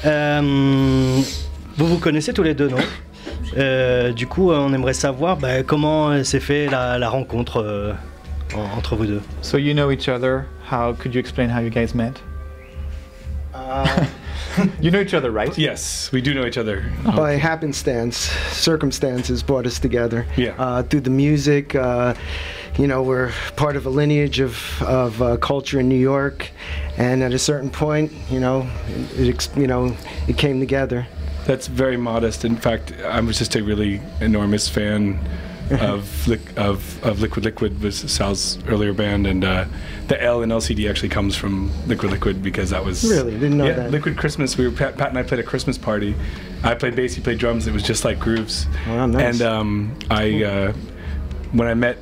Vous vous connaissez tous les deux, non? Du coup, on aimerait savoir comment s'est fait la rencontre entre vous deux. So you know each other. How could you explain how you guys met? You know each other, right? Yes, we do know each other. By happenstance, circumstances brought us together. Yeah. Through the music, you know, we're part of a lineage of culture in New York, and at a certain point, you know, it came together. That's very modest. In fact, I was just a really enormous fan of Liquid Liquid was Sal's earlier band, and the L in LCD actually comes from Liquid Liquid because that was really didn't know that. Liquid Christmas. Pat and I played a Christmas party. I played bass, he played drums. It was just like grooves. Wow, nice. And when I met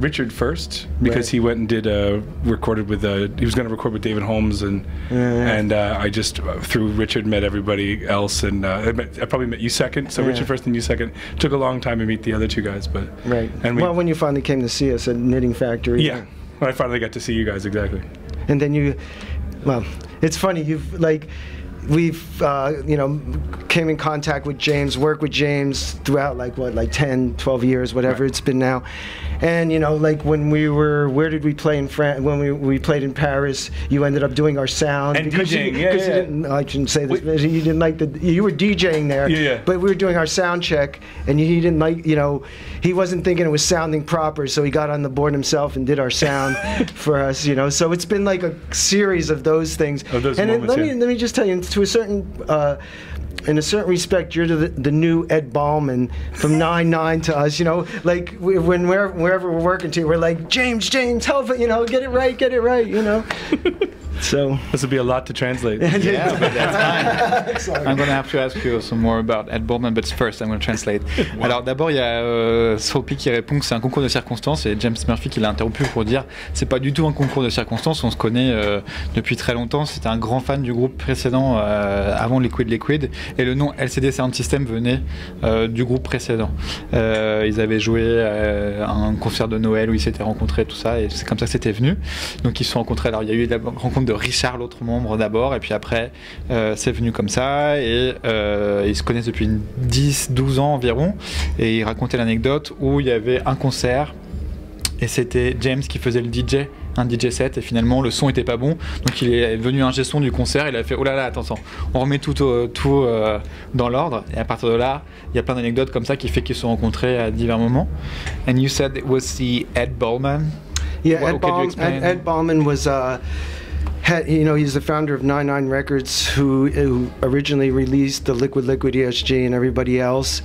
Richard first because he went and did recorded with he was going to record with David Holmes, and I just through Richard met everybody else, and I probably met you second, so Richard first and you second. Took a long time to meet the other two guys, but and well, when you finally came to see us at Knitting Factory, when I finally got to see you guys, exactly. And then well, it's funny, we've you know, came in contact with James, worked with James throughout like 10, 12 years, whatever it's been now. And you know, like when we were, where did we play in France? When we played in Paris, you ended up doing our sound and because DJing. you didn't. I shouldn't say this. But you didn't like you were DJing there. But we were doing our sound check, and he didn't like. You know, he wasn't thinking it was sounding proper, so he got on the board himself and did our sound for us. You know, so it's been like a series of those things. Of those and moments, let me just tell you, to a certain. In a certain respect, you're the new Ed Ballman from 9/9 to us. You know, like wherever we're working to, we're like James, help it. You know, get it right. You know. So this will be a lot to translate. Yeah, but that's fine. I'm going to have to ask you some more about Ed Ballman, but first I'm going to translate. Wow. Alors d'abord il y a Soapy qui répond que c'est un concours de circonstances, et James Murphy qui l'a interrompu pour dire c'est pas du tout un concours de circonstances. On se connaît depuis très longtemps. C'était un grand fan du groupe précédent avant Liquid Liquid, et le nom LCD Sound System venait du groupe précédent. Ils avaient joué à un concert de Noël où ils s'étaient rencontrés, tout ça, et c'est comme ça que c'était venu. Donc ils se sont rencontrés. Alors il y a eu la rencontre de Richard, l'autre membre d'abord, et puis après c'est venu comme ça, et ils se connaissent depuis 10-12 ans environ, et il racontait l'anecdote où il y avait un concert et c'était James qui faisait le DJ, un DJ set, et finalement le son était pas bon, donc il est venu ingé son du concert, il a fait oh là là, attends, on remet tout dans l'ordre, et à partir de là il y a plein d'anecdotes comme ça qui fait qu'ils se sont rencontrés à divers moments. And you said it was the Ed Ballman? Yeah, Ed Ballman was you know, he's the founder of 9/9 Records, who originally released the Liquid Liquid ESG and everybody else.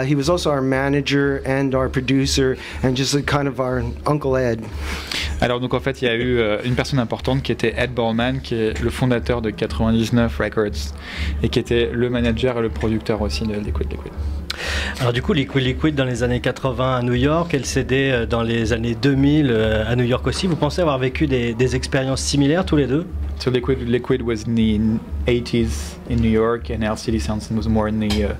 He was also our manager and our producer, and just kind of our Uncle Ed. Alors donc en fait il y a eu une personne importante qui était Ed Ballman, qui est le fondateur de 99 Records et qui était le manager et le producteur aussi de Liquid Liquid. Alors du coup Liquid Liquid dans les années 80 à New York, LCD dans les années 2000 à New York aussi, vous pensez avoir vécu des expériences similaires tous les deux? So Liquid Liquid was in the 80s in New York, and LCD Sound System was more in the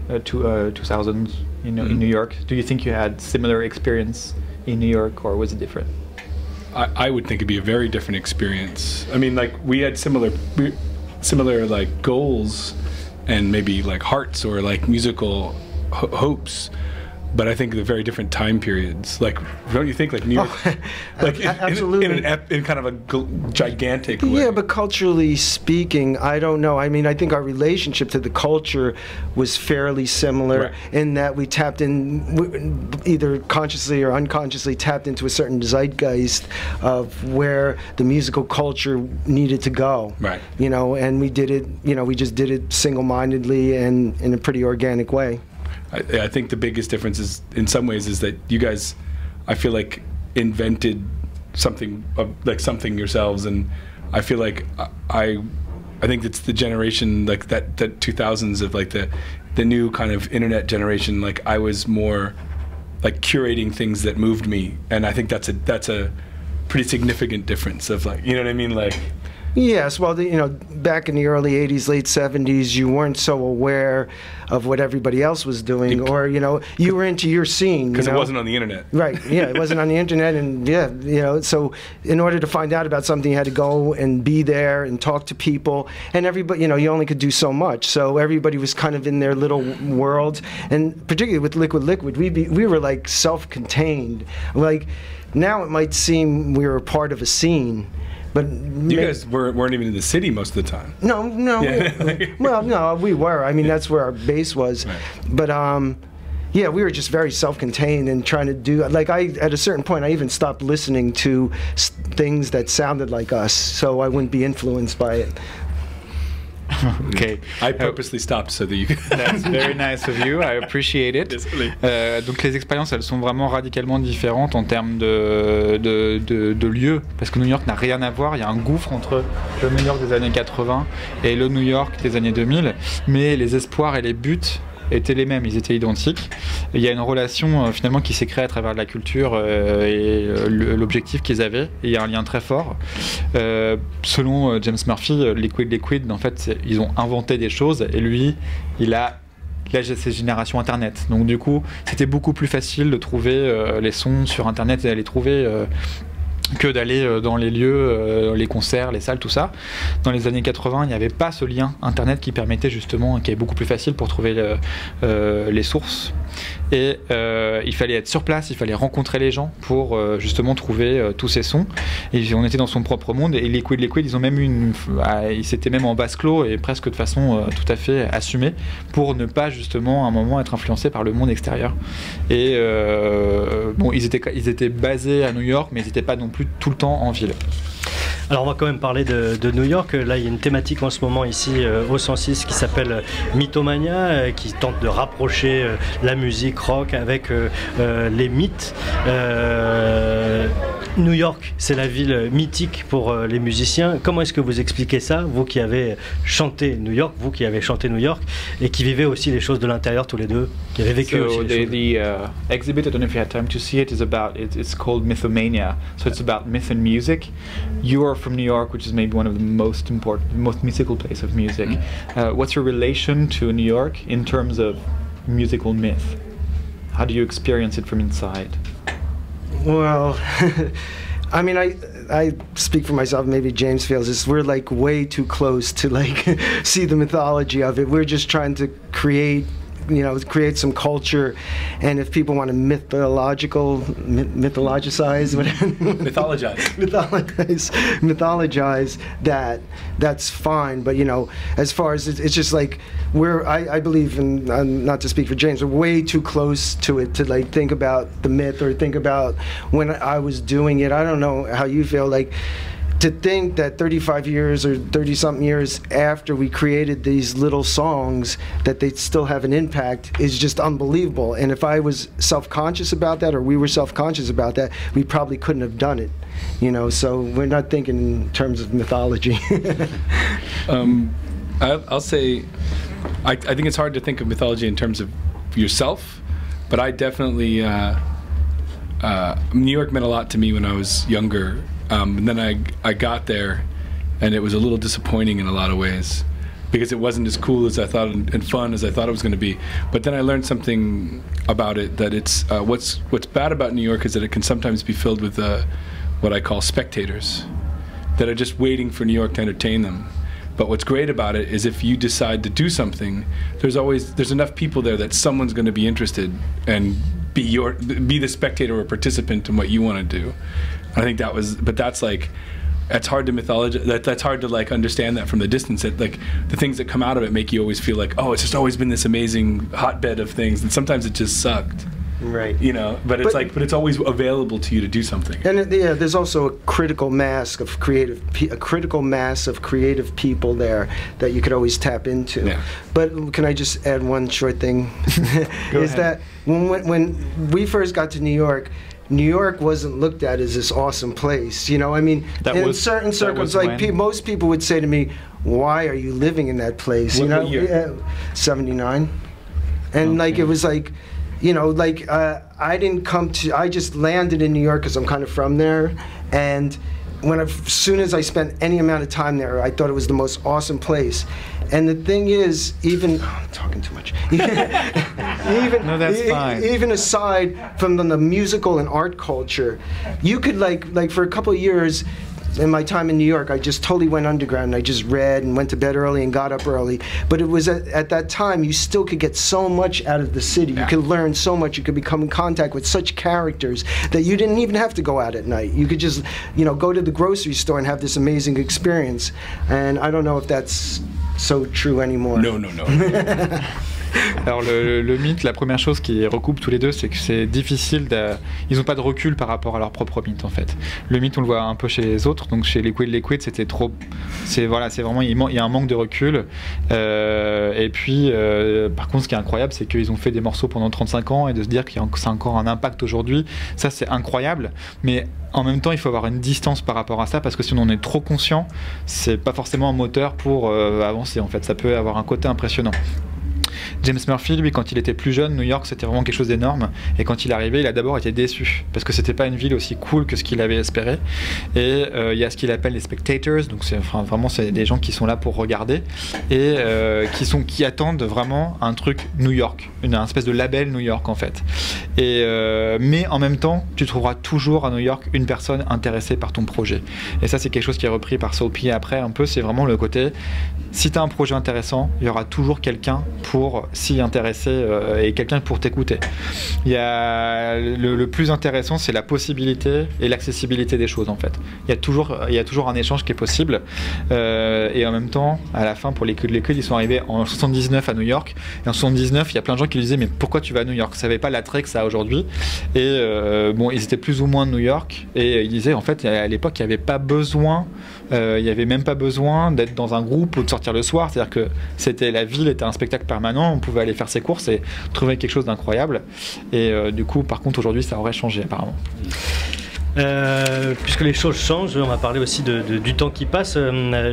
2000s in New York. Do you think you had similar experience in New York, or was it different? I would think it'd be a very different experience. I mean, like we had similar like goals and maybe like hearts or like musical hopes, but I think they're very different time periods. Like, don't you think, like New York, like absolutely, in kind of a gigantic way? Yeah, but culturally speaking, I don't know. I mean, I think our relationship to the culture was fairly similar in that we tapped in, either consciously or unconsciously, tapped into a certain zeitgeist of where the musical culture needed to go. Right. You know, and we did it. You know, we just did it single-mindedly and in a pretty organic way. I think the biggest difference is, in some ways, is that you guys, I feel like, invented something like something yourselves, and I feel like I think it's the generation like that 2000s of like the new kind of internet generation. Like I was more like curating things that moved me, and I think that's a pretty significant difference of, like, you know what I mean, like Yes, well, back in the early 80s, late 70s, you weren't so aware of what everybody else was doing, or, you were into your scene. Because it wasn't on the internet. Right, yeah, it wasn't on the internet, and so in order to find out about something, you had to go and be there and talk to people, and everybody, you only could do so much, so everybody was kind of in their little world, and particularly with Liquid, we were like self-contained. Like, now it might seem we were part of a scene, but you guys weren't even in the city most of the time. No. Yeah. Well, no, we were. I mean, that's where our base was. Right. But yeah, we were just very self-contained and trying to do. Like, at a certain point, I even stopped listening to things that sounded like us, so I wouldn't be influenced by it. Okay. I purposely stopped so that you could. That's very nice of you. I appreciate it. Donc les expériences, elles sont vraiment radicalement différentes en termes de lieux, parce que New York n'a rien à voir. Il y a un gouffre entre le New York des années 80 et le New York des années 2000, mais les espoirs et les buts étaient les mêmes, ils étaient identiques. Et il y a une relation finalement qui s'est créée à travers la culture et l'objectif qu'ils avaient, et il y a un lien très fort. Selon James Murphy, Liquid, en fait, ils ont inventé des choses, et lui, il a ces générations internet. Donc du coup, c'était beaucoup plus facile de trouver les sons sur internet et d'aller trouver que d'aller dans les lieux, les concerts, les salles, tout ça. Dans les années 80, il n'y avait pas ce lien internet qui permettait justement, qui est beaucoup plus facile pour trouver les sources. Et il fallait être sur place, il fallait rencontrer les gens pour justement trouver tous ces sons. Et on était dans son propre monde. Et Liquid, ils ont même ils s'étaient même en vase clos et presque de façon tout à fait assumée pour ne pas justement à un moment être influencés par le monde extérieur. Et bon, ils étaient basés à New York, mais ils n'étaient pas non plus tout le temps en ville. Alors on va quand même parler de New York. Là il y a une thématique en ce moment ici au 106 qui s'appelle Mythomania, qui tente de rapprocher la musique rock avec les mythes. New York, c'est la ville mythique pour les musiciens. Comment est-ce que vous expliquez ça, vous qui avez chanté New York, et qui vivez aussi les choses de l'intérieur tous les deux, qui avez vécu aussi les choses. Exhibit, I don't know if you had time to see it, it's called Mythomania. So it's about myth and music. You are from New York, which is maybe one of the most mythical places of music. What's your relation to New York in terms of musical myth? How do you experience it from inside? Well, I mean, I speak for myself, maybe James feels this, we're like way too close to like see the mythology of it. We're just trying to create some culture, and if people want to mythologicize that, that's fine. But as far as it's just like I believe, and not to speak for James, we're way too close to it to like think about the myth or think about when I was doing it. I don't know how you feel, like, to think that 35 years or 30-something years after we created these little songs, that they still have an impact is just unbelievable. And if I was self-conscious about that, or we were self-conscious about that, we probably couldn't have done it. So we're not thinking in terms of mythology. I'll say, I think it's hard to think of mythology in terms of yourself, but I definitely, New York meant a lot to me when I was younger. And then I got there, and it was a little disappointing in a lot of ways, because it wasn't as cool as I thought and fun as I thought it was going to be. But then I learned something about it, that it's what's bad about New York is that it can sometimes be filled with what I call spectators that are just waiting for New York to entertain them. But what's great about it is if you decide to do something, there's enough people there that someone's going to be interested and be the spectator or participant in what you want to do. I think that's hard to mythologize. That's hard to like understand that from the distance. That like the things that come out of it make you always feel like, oh, it's just always been this amazing hotbed of things, and sometimes it just sucked. Right. But it's always available to you to do something. And there's also a critical mass of creative people there that you could always tap into. Yeah. But can I just add one short thing? Is that when we first got to New York wasn't looked at as this awesome place. I mean, in certain circles, like most people would say to me, "Why are you living in that place?" What year? 79, and like it was like. I just landed in New York because I'm kind of from there, and as soon as I spent any amount of time there, I thought it was the most awesome place. And the thing is, even I'm talking too much. No, that's fine. Even aside from the musical and art culture, you could like for a couple of years. In my time in New York, I just totally went underground. And I just read and went to bed early and got up early. But it was at that time, you still could get so much out of the city. You could learn so much. You could become in contact with such characters that you didn't even have to go out at night. You could just, go to the grocery store and have this amazing experience. And I don't know if that's so true anymore. No. Alors le mythe, la première chose qui recoupe tous les deux, c'est que c'est difficile ils n'ont pas de recul par rapport à leur propre mythe en fait. Le mythe on le voit un peu chez les autres, donc chez Liquid c'était trop, c'est vraiment il y a un manque de recul. Et puis par contre ce qui est incroyable, c'est qu'ils ont fait des morceaux pendant 35 ans et de se dire que ça a encore un impact aujourd'hui, ça c'est incroyable, mais en même temps il faut avoir une distance par rapport à ça, parce que si on en est trop conscient, c'est pas forcément un moteur pour avancer en fait, ça peut avoir un côté impressionnant. James Murphy, lui, quand il était plus jeune, New York, c'était vraiment quelque chose d'énorme. Et quand il est arrivé, il a d'abord été déçu, parce que c'était pas une ville aussi cool que ce qu'il avait espéré. Et il y a ce qu'il appelle les spectators, donc vraiment c'est des gens qui sont là pour regarder et qui attendent vraiment un truc New York, une espèce de label New York en fait. Et mais en même temps, tu trouveras toujours à New York une personne intéressée par ton projet. Et ça, c'est quelque chose qui est repris par Soul P après un peu. C'est vraiment le côté, si tu as un projet intéressant, il y aura toujours quelqu'un pour s'y intéresser et quelqu'un pour t'écouter. Il y a le plus intéressant, c'est la possibilité et l'accessibilité des choses en fait. Il y a toujours un échange qui est possible et en même temps, à la fin, pour les Liquid, ils sont arrivés en 79 à New York, et en 79, il y a plein de gens qui lui disaient mais pourquoi tu vas à New York? Ça n'avait pas l'attrait que ça a aujourd'hui. Et bon, ils étaient plus ou moins de New York et ils disaient en fait à l'époque, il n'y avait pas besoin, il n'y avait même pas besoin d'être dans un groupe ou de sortir le soir, c'est-à-dire que la ville était un spectacle permanent, on pouvait aller faire ses courses et trouver quelque chose d'incroyable. Et du coup, par contre, aujourd'hui, ça aurait changé apparemment. Puisque les choses changent, on va parler aussi du temps qui passe.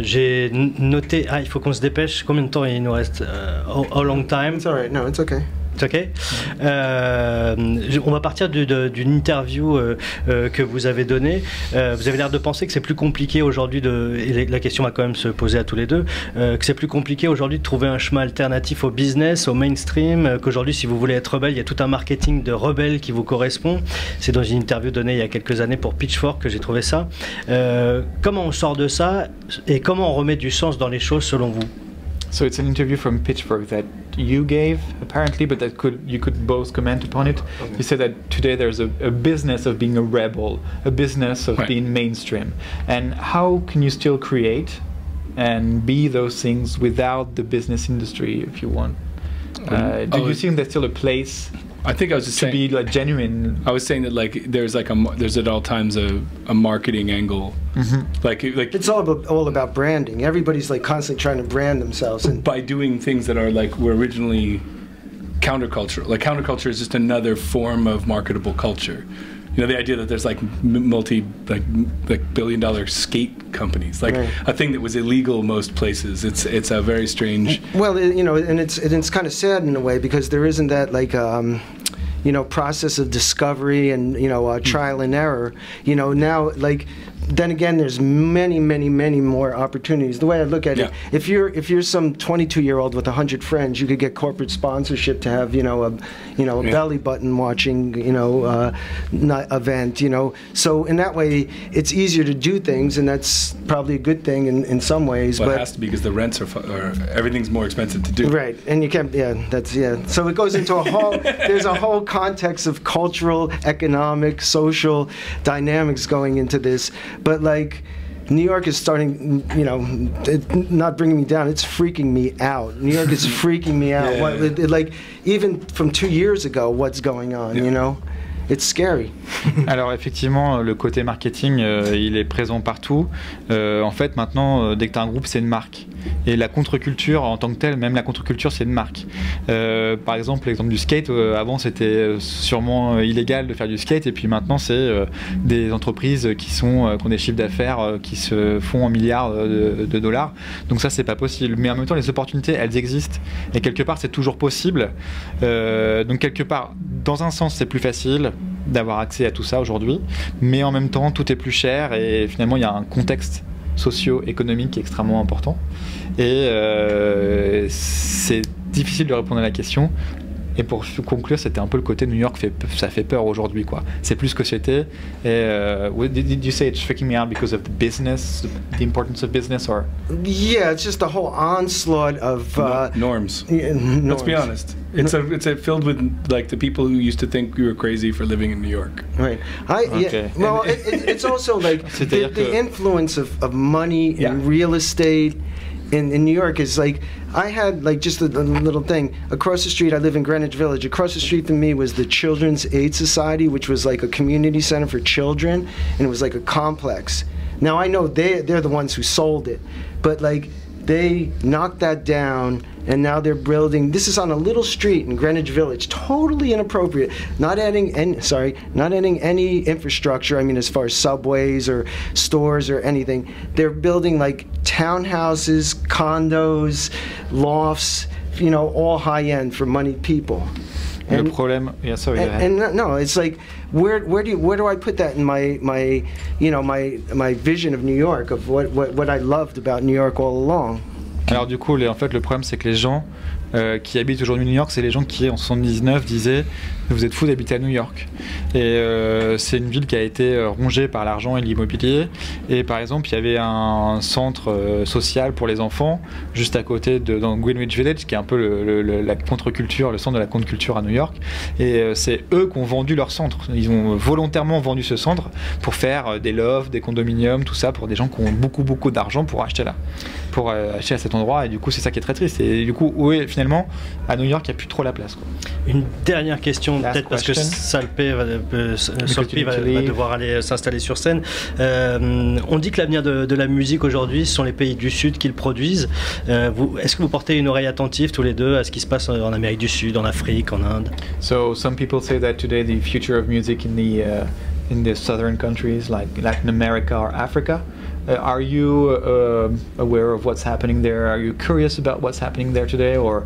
J'ai noté, il faut qu'on se dépêche. Combien de temps il nous reste? How long time? It's alright, no, it's okay. Ok. On va partir d'une interview que vous avez donnée. Vous avez l'air de penser que c'est plus compliqué aujourd'hui et la question va quand même se poser à tous les deux, que c'est plus compliqué aujourd'hui de trouver un chemin alternatif au business, au mainstream, qu'aujourd'hui si vous voulez être rebelle, il y a tout un marketing de rebelle qui vous correspond. C'est dans une interview donnée il y a quelques années pour Pitchfork que j'ai trouvé ça. Comment on sort de ça et comment on remet du sens dans les choses selon vous? So it's an interview from Pitchfork that you gave, apparently, but you could both comment upon it. Okay. You said that today there's a business of being a rebel, a business of being mainstream. And how can you still create and be those things without the business industry, if you want? Do you think there's still a place? I think I was just saying, be like genuine. I was saying that like there's at all times a marketing angle, like it's all about branding. Everybody's like constantly trying to brand themselves, and by doing things that are were originally countercultural. Like counterculture is just another form of marketable culture. You know, the idea that there's billion-dollar skate companies, a thing that was illegal most places. It's a very strange. Well, and it's kind of sad in a way because there isn't that process of discovery and trial and error. Now then again, there's many more opportunities. The way I look at it, if you're some 22-year-old with 100 friends, you could get corporate sponsorship to have a belly button watching event. So in that way, it's easier to do things, and that's probably a good thing in some ways. Well, it has to be because the rents are everything's more expensive to do. Right, and you can't. So it goes into a whole. There's a whole context of cultural, economic, social dynamics going into this. But New York is starting, not bringing me down, it's freaking me out. New York is freaking me out. Even from 2 years ago, what's going on, It's scary. Alors effectivement, le côté marketing, il est présent partout. En fait, maintenant, dès que tu as un groupe, c'est une marque. Et la contre-culture, en tant que telle, même la contre-culture, c'est une marque. Par exemple, l'exemple du skate, avant, c'était sûrement illégal de faire du skate. Et puis maintenant, c'est des entreprises qui ont des chiffres d'affaires qui se font en milliards de dollars. Donc ça, c'est pas possible. Mais en même temps, les opportunités, elles existent. Et quelque part, c'est toujours possible. Donc quelque part, dans un sens, c'est plus facile. d'avoir accès à tout ça aujourd'hui, mais en même temps tout est plus cher et finalement il y a un contexte socio-économique extrêmement important et c'est difficile de répondre à la question. Et pour conclure, c'était un peu le côté New York, ça fait peur aujourd'hui, quoi. C'est plus que c'était. Did you say it's freaking me out because of the business, the importance of business, or? Yeah, it's just a whole onslaught of norms. Norms. Let's be honest. It's filled with like the people who used to think we were crazy for living in New York. Right. Yeah. Well, it's also like the influence of money and real estate. In New York is like, I had like just a little thing. Across the street, I live in Greenwich Village. Across the street from me was the Children's Aid Society, which was like a community center for children, and it was like a complex. Now I know they're the ones who sold it, but like they knocked that down, and now they're building. This is on a little street in Greenwich Village, totally inappropriate. Not adding any infrastructure. I mean, as far as subways or stores or anything. They're building like townhouses, condos, lofts, you know, all high end for moneyed people. And le problème, yeah, sorry. And no, it's like where do I put that in my vision of New York, of what I loved about New York all along? Alors du coup, en fait, le problème c'est que les gens qui habitent aujourd'hui New York, c'est les gens qui en 79 disaient vous êtes fous d'habiter à New York. Et c'est une ville qui a été rongée par l'argent et l'immobilier. Et par exemple, il y avait un centre social pour les enfants juste à côté dans Greenwich Village, qui est un peu la contre-culture, le centre de la contre-culture à New York. Et c'est eux qui ont vendu leur centre. Ils ont volontairement vendu ce centre pour faire des lofts, des condominiums, tout ça pour des gens qui ont beaucoup d'argent pour acheter là, pour acheter à cet endroit. Et du coup, c'est ça qui est très triste. Et du coup, oui, finalement, à New York, il n'y a plus trop la place, quoi. Une dernière question, peut-être parce que Solpi va devoir aller s'installer sur scène. On dit que l'avenir de la musique aujourd'hui, ce sont les pays du Sud qui le produisent. Est-ce que vous portez une oreille attentive tous les deux à ce qui se passe en Amérique du Sud, en Afrique, en Inde? So some people say that today the future of music in the southern countries like Latin America or Africa. Are you aware of what's happening there? Are you curious about what's happening there today, or?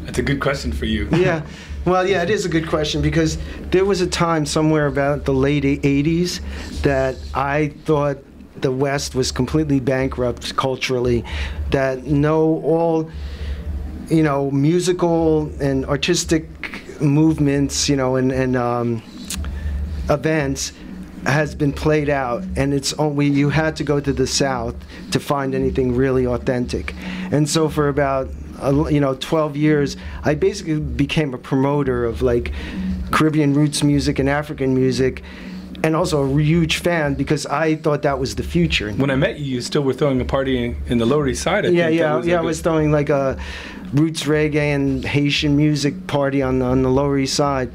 That's a good question for you. Yeah. Well, yeah, it is a good question because there was a time somewhere about the late 80s that I thought the West was completely bankrupt culturally, that all musical and artistic movements, and events has been played out, and you had to go to the South to find anything really authentic. And so for about 12 years, I basically became a promoter of like Caribbean roots music and African music, and also a huge fan because I thought that was the future. When I met you, you still were throwing a party in the Lower East Side. I was throwing like a roots reggae and Haitian music party on the Lower East Side.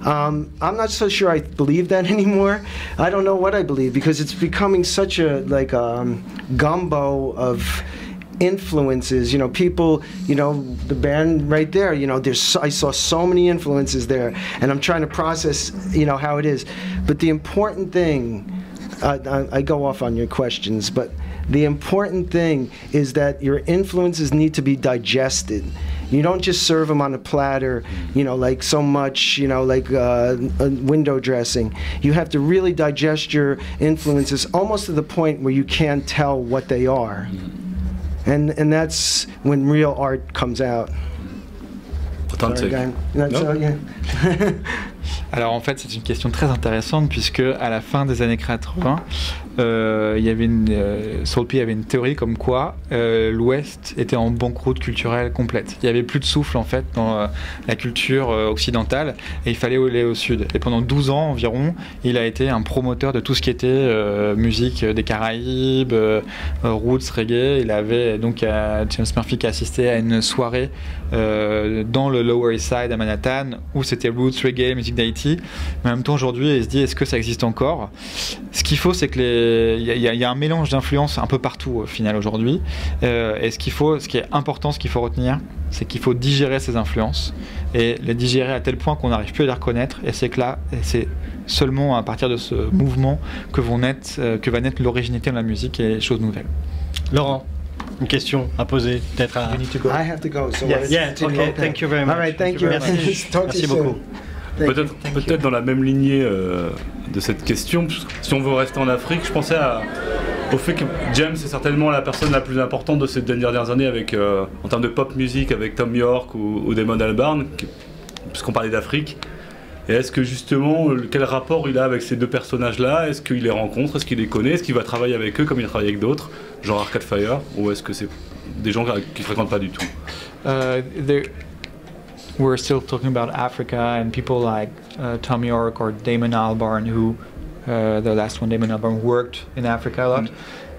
I'm not so sure I believe that anymore. I don't know what I believe because it's becoming such a gumbo of influences, people, the band right there, I saw so many influences there, and I'm trying to process, how it is. But the important thing, I go off on your questions, but the important thing is that your influences need to be digested. You don't just serve them on a platter, like so much, like window dressing. You have to really digest your influences almost to the point where you can't tell what they are. And that's when real art comes out. Authentic. Alors en fait c'est une question très intéressante puisque à la fin des années 80 il y avait Soulpy avait une théorie comme quoi l'Ouest était en banqueroute culturelle complète. Il n'y avait plus de souffle en fait dans la culture occidentale et il fallait aller au Sud. Et pendant 12 ans environ, il a été un promoteur de tout ce qui était musique des Caraïbes, roots, reggae. Il avait donc James Murphy qui a assisté à une soirée dans le Lower East Side à Manhattan où c'était roots, reggae, musique d'Haïti. Mais en même temps aujourd'hui il se dit est-ce que ça existe encore? Ce qu'il faut c'est que il y a un mélange d'influences un peu partout au final aujourd'hui, et ce qui est important, ce qu'il faut retenir, c'est qu'il faut digérer ces influences et les digérer à tel point qu'on n'arrive plus à les reconnaître, et c'est que là c'est seulement à partir de ce mouvement que va naître l'originalité de la musique et les choses nouvelles. Laurent, une question à poser peut-être à... I have to go. So yeah, okay, thank you very much. All right, thank you. Merci beaucoup. Peut-être dans la même lignée de cette question, si on veut rester en Afrique, je pensais au fait que James est certainement la personne la plus importante de ces dernières années avec, en termes de pop music avec Tom York ou Damon Albarn, puisqu'on parlait d'Afrique. Et est-ce que justement, quel rapport il a avec ces deux personnages-là? Est-ce qu'il les rencontre? Est-ce qu'il les connaît? Est-ce qu'il va travailler avec eux comme il travaille avec d'autres, genre Arcade Fire? Ou est-ce que c'est des gens qui ne fréquentent pas du tout? We're still talking about Africa and people like Tom York or Damon Albarn, who the last one, Damon Albarn, worked in Africa a lot,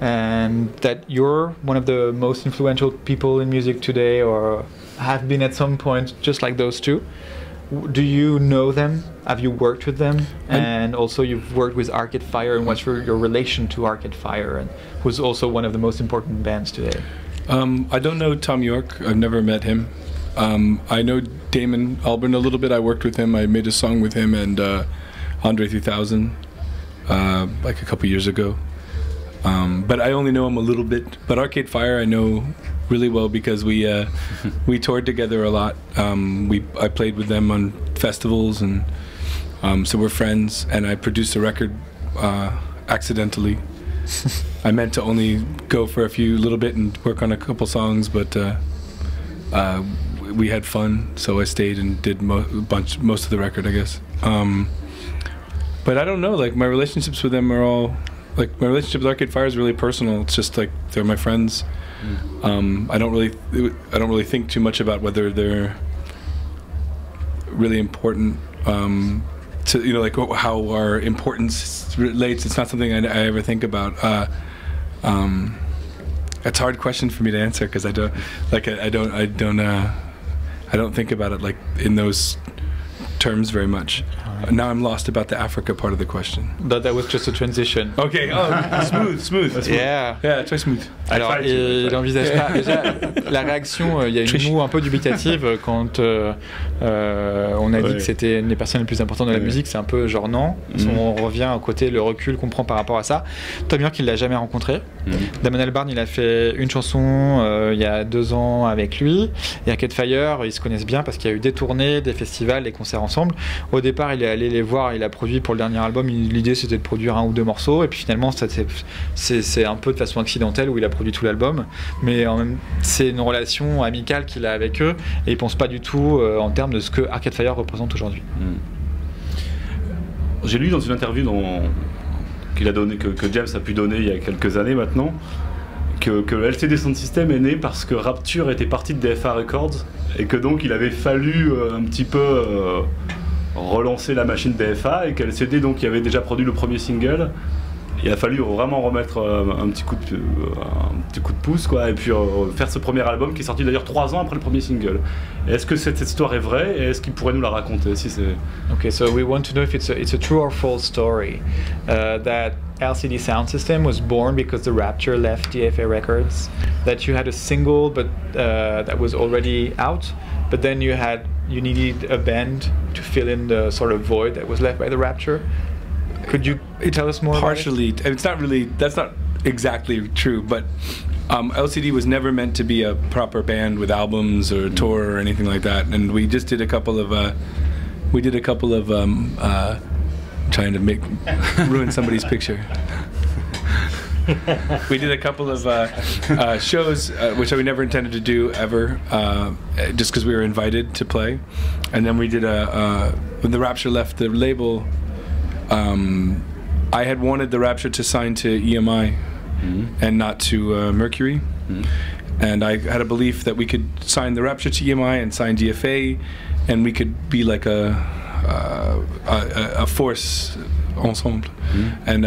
and that you're one of the most influential people in music today, or have been at some point, just like those two. Do you know them? Have you worked with them? And also you've worked with Arcade Fire, and what's your relation to Arcade Fire, and who's also one of the most important bands today? I don't know Tom York. I've never met him. I know Damon Albarn a little bit. I worked with him. I made a song with him and Andre 3000 like a couple years ago. But I only know him a little bit. But Arcade Fire I know really well because we toured together a lot. I played with them on festivals, and so we're friends. And I produced a record accidentally. I meant to only go for a little bit and work on a couple songs, but we had fun, so I stayed and did most of the record, I guess. But I don't know, like my relationships with them are all, like my relationship with Arcade Fire is really personal. It's just like they're my friends. I don't really think too much about whether they're really important. To, you know, like how our importance relates. It's not something I ever think about. It's a hard question for me to answer because I don't think about it like in those terms very much. Now I'm lost about the Africa part of the question. That was just a transition. Okay, smooth. Yeah. Yeah, try smooth. Alors, il envisage pas. Déjà, la réaction, il y a une moue un peu dubitative quand on a dit que c'était une des personnes les plus importantes de la musique. C'est un peu genre non. On revient au côté, le recul qu'on prend par rapport à ça. Tom York, il l'a jamais rencontré. Damon Albarn, il a fait une chanson il y a 2 ans avec lui. Et Arcade Fire, ils se connaissent bien parce qu'il y a eu des tournées, des festivals, des concerts ensemble. Au départ, il est allé les voir, il a produit pour le dernier album. L'idée, c'était de produire 1 ou 2 morceaux. Et puis finalement, c'est un peu de façon accidentelle où il a produit tout l'album. Mais c'est une relation amicale qu'il a avec eux. Et il pense pas du tout en termes de ce que Arcade Fire représente aujourd'hui. J'ai lu dans une interview qu'il a donné, que James a pu donner il y a quelques années maintenant, que LCD Sound System est né parce que Rapture était parti de DFA Records et que donc il avait fallu un petit peu relancer la machine DFA et qu'LCD donc qui avait déjà produit le premier single. Il a fallu vraiment remettre un petit coup de pouce quoi, et puis faire ce premier album qui est sorti d'ailleurs 3 ans après le premier single. Est-ce que cette histoire est vraie et est-ce qu'il pourrait nous la raconter si c'est... Okay, so we want to know if it's a true or false story that LCD Sound System was born because the Rapture left DFA Records, that you had a single but that was already out, but then you needed a band to fill in the sort of void that was left by the Rapture. Could you tell us more? Partially, about it? It's not really. That's not exactly true. But LCD was never meant to be a proper band with albums or a tour or anything like that. And we just did a couple of. Trying to ruin somebody's picture. We did a couple of shows, which we never intended to do ever, just because we were invited to play. And then we did when the Rapture left the label. I had wanted the Rapture to sign to EMI and not to Mercury, and I had a belief that we could sign the Rapture to EMI and sign DFA, and we could be like a force ensemble. And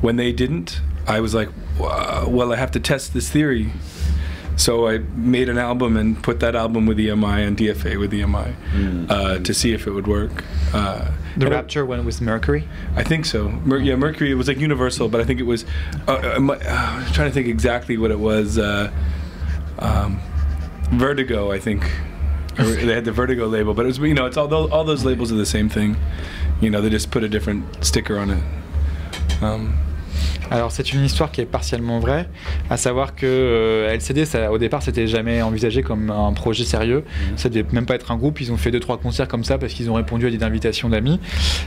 when they didn't, I was like, well, I have to test this theory. So I made an album and put that album with EMI and DFA with EMI to see if it would work. The Rapture went with Mercury? I think so. Yeah, Mercury, it was like Universal, but I think it was, I'm trying to think exactly what it was. Vertigo, I think. They had the Vertigo label, but it was, you know, it's all those labels are the same thing. You know, they just put a different sticker on it. Alors c'est une histoire qui est partiellement vraie, à savoir que LCD, au départ, c'était jamais envisagé comme un projet sérieux. Ça devait même pas être un groupe. Ils ont fait 2-3 concerts comme ça parce qu'ils ont répondu à des invitations d'amis.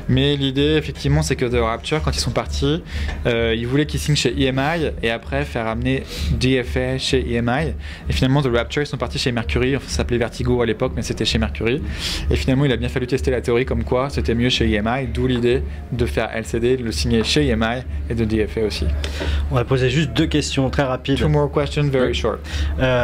Mais l'idée, effectivement, c'est que The Rapture, quand ils sont partis, ils voulaient qu'ils signent chez EMI et après faire amener DFA chez EMI. Et finalement, The Rapture, ils sont partis chez Mercury. Enfin, ça s'appelait Vertigo à l'époque, mais c'était chez Mercury. Et finalement, il a bien fallu tester la théorie comme quoi c'était mieux chez EMI, d'où l'idée de faire LCD, de le signer chez EMI et de DFA aussi. On va poser juste 2 questions très rapides. 2 more questions, very short.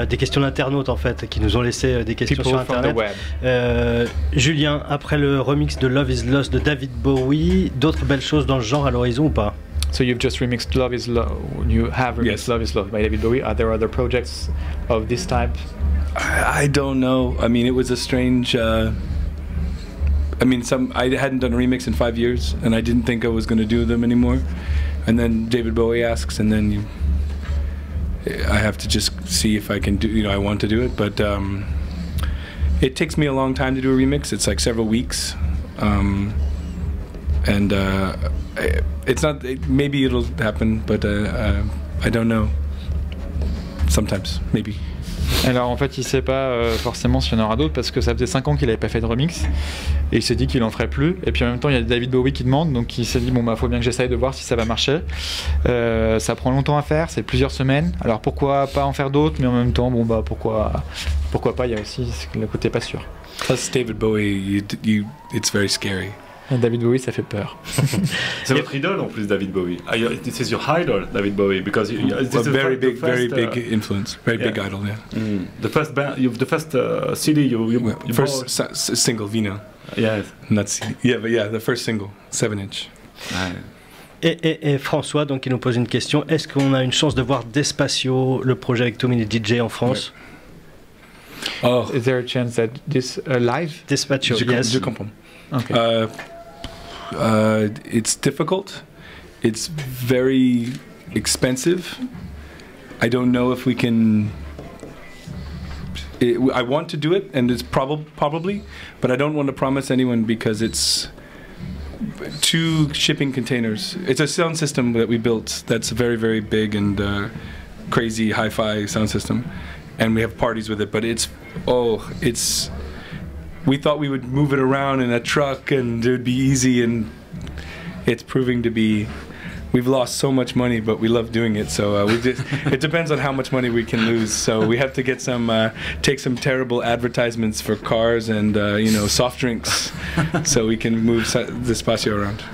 Des questions d'internautes en fait, qui nous ont laissé des questions People sur internet. from the web. Julien, après le remix de Love is Lost de David Bowie, d'autres belles choses dans le genre à l'horizon ou pas? So you've just remixed Love is Love. You have remixed Love is Love by David Bowie. Are there other projects of this type? I don't know. I mean, it was a strange. I mean, I hadn't done a remix in 5 years, and I didn't think I was going to do them anymore. And then David Bowie asks, and then I have to just see if I can do. I want to do it, but it takes me a long time to do a remix. It's like several weeks, and it's not. Maybe it'll happen, but I don't know. Sometimes, maybe. Alors en fait il sait pas forcément s'il y en aura d'autres parce que ça faisait 5 ans qu'il avait pas fait de remix et il s'est dit qu'il en ferait plus, et puis en même temps il y a David Bowie qui demande, donc il s'est dit bon bah faut bien que j'essaye de voir si ça va marcher. Ça prend longtemps à faire, c'est plusieurs semaines, alors pourquoi pas en faire d'autres, mais en même temps bon bah pourquoi pas, il y a aussi le côté pas sûr. Plus David Bowie, it's very scary. David Bowie, ça fait peur. C'est votre idole en plus, David Bowie. This is your idol, David Bowie, because this is very big influence, very big idol. Yeah. The first band, the first CD you first single, Vino. Yes. Not CD. Yeah, but yeah, the first single, 7-inch. Et François, donc, il nous pose une question. Est-ce qu'on a une chance de voir Despacio, le projet avec Too Many DJ en France? Oh. Is there a chance that this live? Despacio, yes. Je comprends. Okay. It's difficult. It's very expensive. I don't know if we can. I want to do it, and it's probably, but I don't want to promise anyone because it's 2 shipping containers. It's a sound system that we built that's very, very big and crazy hi-fi sound system, and we have parties with it. But we thought we would move it around in a truck and it would be easy, and it's proving to be. We've lost so much money, but we love doing it. So it depends on how much money we can lose. So we have to get take some terrible advertisements for cars and soft drinks, so we can move Despacio around.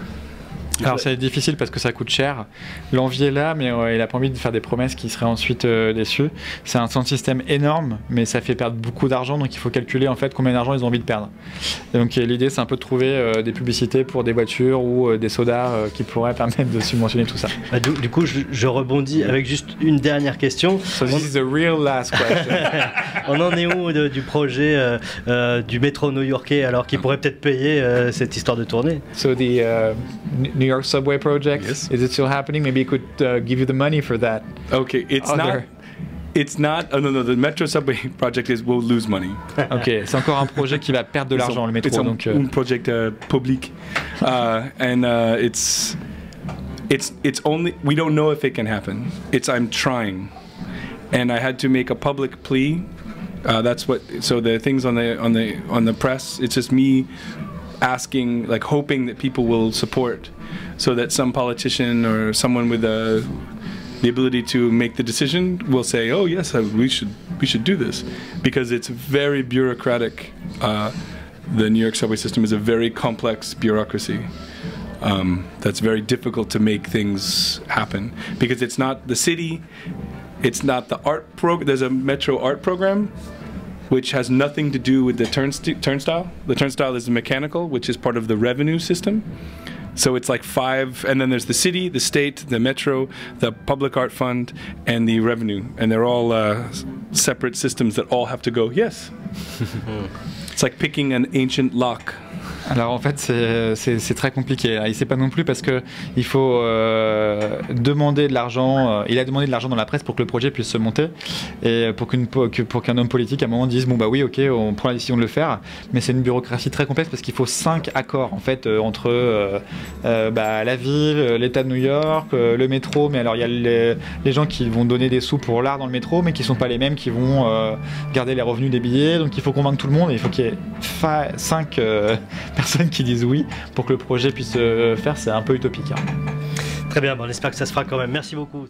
Alors c'est difficile parce que ça coûte cher. L'envie est là, mais il a pas envie de faire des promesses qui seraient ensuite déçues. C'est un sound system énorme, mais ça fait perdre beaucoup d'argent, donc il faut calculer en fait combien d'argent ils ont envie de perdre. Et donc l'idée c'est un peu de trouver des publicités pour des voitures ou des sodas qui pourraient permettre de subventionner tout ça. Du coup je rebondis avec juste une dernière question. So this is the real last question. On en est où du projet du métro new-yorkais, alors qui pourrait peut-être payer cette histoire de tournée? So the New York subway project, is it still happening? Maybe it could give you the money for that. Okay, it's not. Oh no, the Metro subway project will lose money. Ok, c'est encore un projet qui va perdre de l'argent, le métro. It's donc un project public, and it's only, we don't know if it can happen. I'm trying, and I had to make a public plea. That's what. So the things on the press, it's just me asking, like hoping that people will support, so that some politician or someone with the ability to make the decision will say, oh yes, we should do this, because it's very bureaucratic. The New York subway system is a very complex bureaucracy. That's very difficult to make things happen, because it's not the city, it's not the art program. There's a Metro art program, which has nothing to do with the turnstile. The turnstile is mechanical, which is part of the revenue system. So it's like 5, and then there's the city, the state, the Metro, the Public Art Fund, and the revenue. And they're all separate systems that all have to go, yes. It's like picking an ancient lock. Alors en fait c'est très compliqué. Il sait pas non plus parce que il faut demander de l'argent. Il a demandé de l'argent dans la presse pour que le projet puisse se monter et pour qu'un homme politique à un moment dise bon bah oui ok on prend la décision de le faire. Mais c'est une bureaucratie très complexe parce qu'il faut 5 accords en fait entre la ville, l'État de New York, le métro. Mais alors il y a les gens qui vont donner des sous pour l'art dans le métro mais qui sont pas les mêmes qui vont garder les revenus des billets. Donc il faut convaincre tout le monde et il faut qu'il y ait 5 personnes qui disent oui pour que le projet puisse se faire. C'est un peu utopique. Très bien, on espère que ça se fera quand même. Merci beaucoup.